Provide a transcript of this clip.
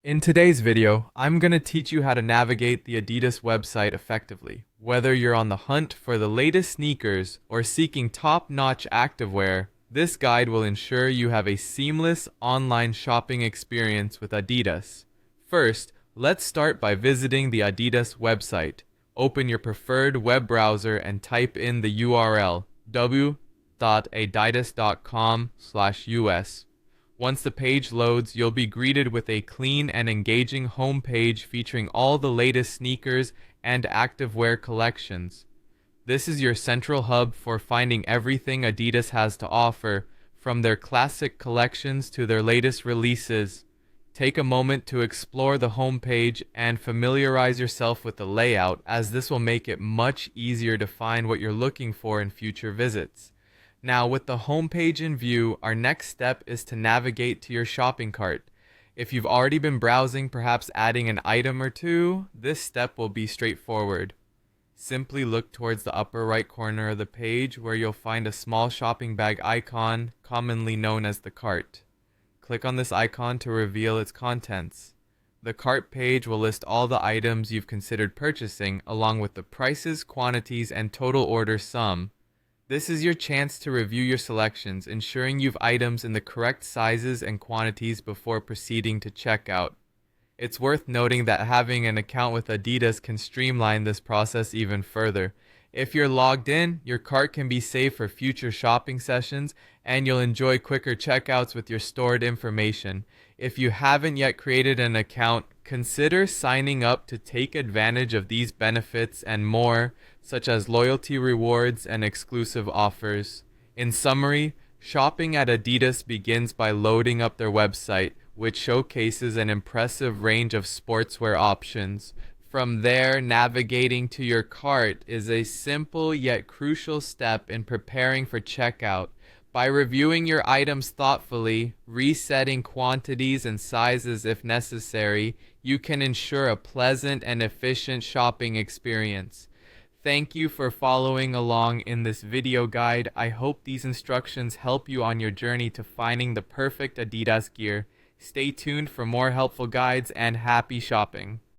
In today's video, I'm going to teach you how to navigate the Adidas website effectively. Whether you're on the hunt for the latest sneakers or seeking top-notch activewear, this guide will ensure you have a seamless online shopping experience with Adidas. First, let's start by visiting the Adidas website. Open your preferred web browser and type in the URL w.adidas.com/us. Once the page loads, you'll be greeted with a clean and engaging home page featuring all the latest sneakers and activewear collections. This is your central hub for finding everything Adidas has to offer, from their classic collections to their latest releases. Take a moment to explore the home page and familiarize yourself with the layout, as this will make it much easier to find what you're looking for in future visits. Now, with the homepage in view, our next step is to navigate to your shopping cart. If you've already been browsing, perhaps adding an item or two, this step will be straightforward. Simply look towards the upper right corner of the page where you'll find a small shopping bag icon, commonly known as the cart. Click on this icon to reveal its contents. The cart page will list all the items you've considered purchasing, along with the prices, quantities, and total order sum. This is your chance to review your selections, ensuring you've items in the correct sizes and quantities before proceeding to checkout. It's worth noting that having an account with Adidas can streamline this process even further. If you're logged in, your cart can be saved for future shopping sessions, and you'll enjoy quicker checkouts with your stored information. If you haven't yet created an account, consider signing up to take advantage of these benefits and more, such as loyalty rewards and exclusive offers. In summary, shopping at Adidas begins by loading up their website, which showcases an impressive range of sportswear options. From there, navigating to your cart is a simple yet crucial step in preparing for checkout. By reviewing your items thoughtfully, resetting quantities and sizes if necessary, you can ensure a pleasant and efficient shopping experience. Thank you for following along in this video guide. I hope these instructions help you on your journey to finding the perfect Adidas gear. Stay tuned for more helpful guides and happy shopping.